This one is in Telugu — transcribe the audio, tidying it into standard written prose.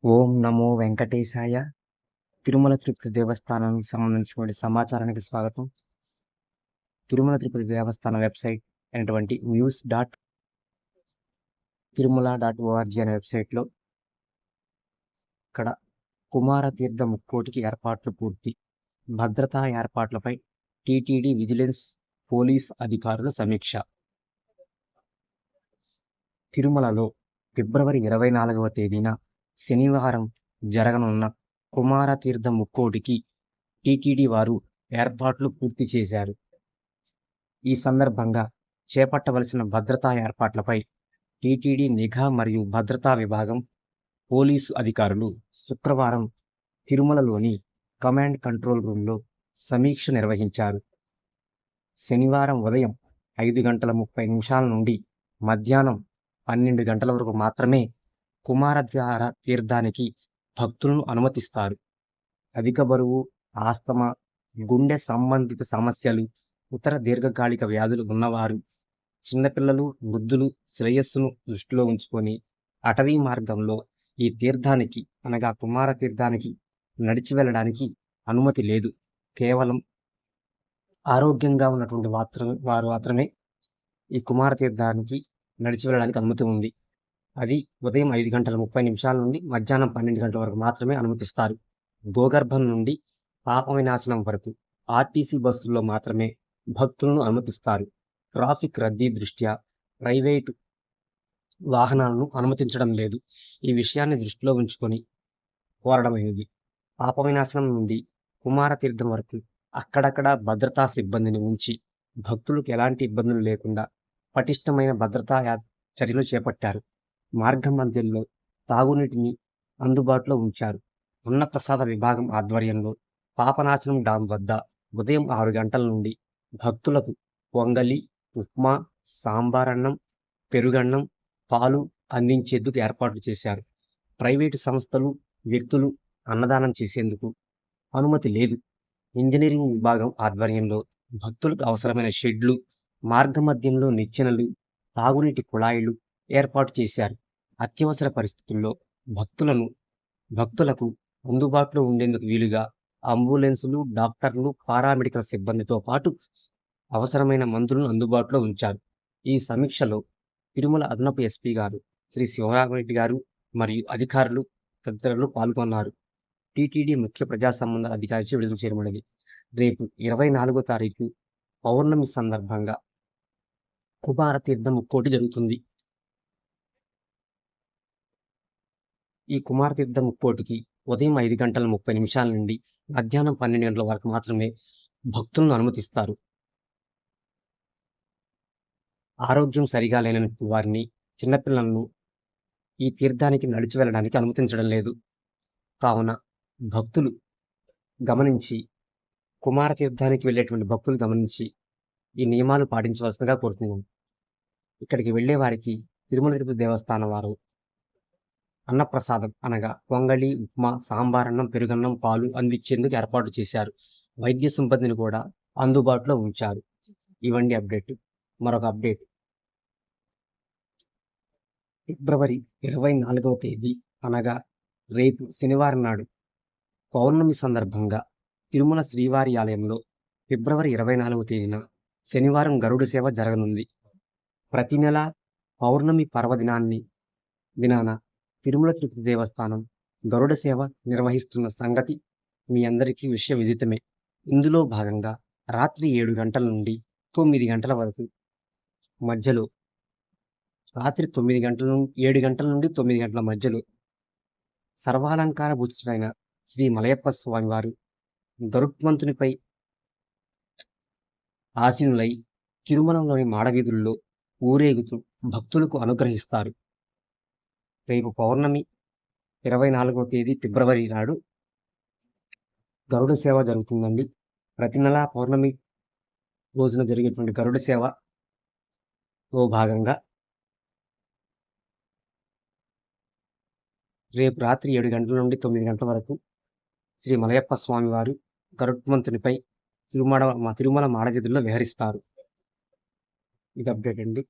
ఓం నమో వెంకటేశాయ. తిరుమల తిరుపతి దేవస్థానానికి సంబంధించినటువంటి సమాచారానికి స్వాగతం. తిరుమల తిరుపతి దేవస్థానం వెబ్‌సైట్ అయినటువంటి news.tirumala.org అనే వెబ్‌సైట్‌లో ఇక్కడ కుమార తీర్థ ముక్కోటికి ఏర్పాట్లు పూర్తి. భద్రతా ఏర్పాట్లపై టీటీడీ విజిలెన్స్ పోలీస్ అధికారుల సమీక్ష. తిరుమలలో ఫిబ్రవరి 24వ తేదీన శనివారం జరగనున్న కుమార తీర్థ ముక్కోటికి టీటీడీ వారు ఏర్పాట్లు పూర్తి చేశారు. ఈ సందర్భంగా చేపట్టవలసిన భద్రతా ఏర్పాట్లపై టీటీడీ నిఘా మరియు భద్రతా విభాగం పోలీసు అధికారులు శుక్రవారం తిరుమలలోని కమాండ్ కంట్రోల్ రూమ్లో సమీక్ష నిర్వహించారు. శనివారం ఉదయం 5:30 నుండి మధ్యాహ్నం 12 గంటల వరకు మాత్రమే కుమారధార తీర్థానికి భక్తులను అనుమతిస్తారు. అధిక బరువు, ఆస్తమా, గుండె సంబంధిత సమస్యలు, ఇతర దీర్ఘకాలిక వ్యాధులు ఉన్నవారు, చిన్నపిల్లలు, వృద్ధులు శ్రేయస్సును దృష్టిలో ఉంచుకొని అటవీ మార్గంలో ఈ తీర్థానికి అనగా కుమార తీర్థానికి నడిచి వెళ్ళడానికి అనుమతి లేదు. కేవలం ఆరోగ్యంగా ఉన్నటువంటి వారు మాత్రమే ఈ కుమార తీర్థానికి నడిచి వెళ్ళడానికి అనుమతి ఉంది. అది ఉదయం 5:30 నుండి మధ్యాహ్నం 12 గంటల వరకు మాత్రమే అనుమతిస్తారు. గోగర్భం నుండి పాప వినాశనం వరకు ఆర్టీసీ బస్సుల్లో మాత్రమే భక్తులను అనుమతిస్తారు. ట్రాఫిక్ రద్దీ దృష్ట్యా ప్రైవేటు వాహనాలను అనుమతించడం లేదు. ఈ విషయాన్ని దృష్టిలో ఉంచుకొని కోరడమైనది. పాప వినాశనం నుండి కుమార తీర్థం వరకు అక్కడక్కడ భద్రతా సిబ్బందిని ఉంచి భక్తులకు ఎలాంటి ఇబ్బందులు లేకుండా పటిష్టమైన భద్రతా చర్యలు చేపట్టారు. మార్గం మధ్యలో తాగునీటిని అందుబాటులో ఉంచారు. అన్నప్రసాద విభాగం ఆధ్వర్యంలో పాపనాశనం డాం వద్ద ఉదయం 6 గంటల నుండి భక్తులకు పొంగలి, ఉప్మా, సాంబారన్నం, పెరుగన్నం, పాలు అందించేందుకు ఏర్పాట్లు చేశారు. ప్రైవేటు సంస్థలు, వ్యక్తులు అన్నదానం చేసేందుకు అనుమతి లేదు. ఇంజనీరింగ్ విభాగం ఆధ్వర్యంలో భక్తులకు అవసరమైన షెడ్లు, మార్గమధ్యంలో నిచ్చెనలు, తాగునీటి కుళాయిలు ఏర్పాటు చేశారు. అత్యవసర పరిస్థితుల్లో భక్తులకు అందుబాటులో ఉండేందుకు వీలుగా అంబులెన్సులు, డాక్టర్లు, పారామెడికల్ సిబ్బందితో పాటు అవసరమైన మందులను అందుబాటులో ఉంచారు. ఈ సమీక్షలో తిరుమల అదనపు ఎస్పీ గారు శ్రీ శివరామరెడ్డి గారు మరియు అధికారులు తదితరులు పాల్గొన్నారు. టీటీడీ ముఖ్య ప్రజా సంబంధాల అధికారిచే విడుదల చేయబడింది. రేపు 24వ తారీఖు పౌర్ణమి సందర్భంగా కుమార తీర్థం ముక్కోటి జరుగుతుంది. ఈ కుమార తీర్థం ముక్కోటికి ఉదయం 5:30 నుండి మధ్యాహ్నం 12 గంటల వరకు మాత్రమే భక్తులను అనుమతిస్తారు. ఆరోగ్యం సరిగా లేని వారిని, చిన్నపిల్లలను ఈ తీర్థానికి నడిచి వెళ్ళడానికి అనుమతించడం లేదు. కావున భక్తులు గమనించి కుమార తీర్థానికి వెళ్ళేటువంటి భక్తులు గమనించి ఈ నియమాలు పాటించవలసిందిగా కోరుతున్నాం. ఇక్కడికి వెళ్ళే వారికి తిరుమల తిరుపతి దేవస్థానం వారు అన్నప్రసాదం అనగా పొంగలి, ఉప్మా, సాంబారన్నం, పెరుగన్నం, పాలు అందించేందుకు ఏర్పాటు చేశారు. వైద్య సిబ్బందిని కూడా అందుబాటులో ఉంచారు. ఇవండి అప్డేట్. మరొక అప్డేట్ ఫిబ్రవరి 24వ తేదీ అనగా రేపు శనివారం నాడు పౌర్ణమి సందర్భంగా తిరుమల శ్రీవారి ఆలయంలో ఫిబ్రవరి 24వ తేదీన శనివారం గరుడ సేవ జరగనుంది. ప్రతి నెల పౌర్ణమి పర్వదినాన తిరుమల తిరుపతి దేవస్థానం గరుడ సేవ నిర్వహిస్తున్న సంగతి మీ అందరికీ విదితమే. ఇందులో భాగంగా రాత్రి 7 గంటల నుండి 9 గంటల వరకు మధ్యలో రాత్రి 7 గంటల నుండి 9 గంటల మధ్యలో సర్వాలంకార భూషితుడైన శ్రీ మలయప్ప స్వామివారు గరుత్మంతునిపై ఆసీనులై తిరుమలంలోని మాడవీధుల్లో ఊరేగుతూ భక్తులకు అనుగ్రహిస్తారు. రేపు పౌర్ణమి 24వ తేదీ ఫిబ్రవరి నాడు గరుడ సేవ జరుగుతుందండి. ప్రతి నెల పౌర్ణమి రోజున జరిగేటువంటి గరుడ సేవలో భాగంగా రేపు రాత్రి 7 గంటల నుండి 9 గంటల వరకు శ్రీ మలయప్ప స్వామివారు గరుత్మంతునిపై తిరుమల మాడవీధుల్లో విహరిస్తారు. ఇది అప్డేట్ అండి.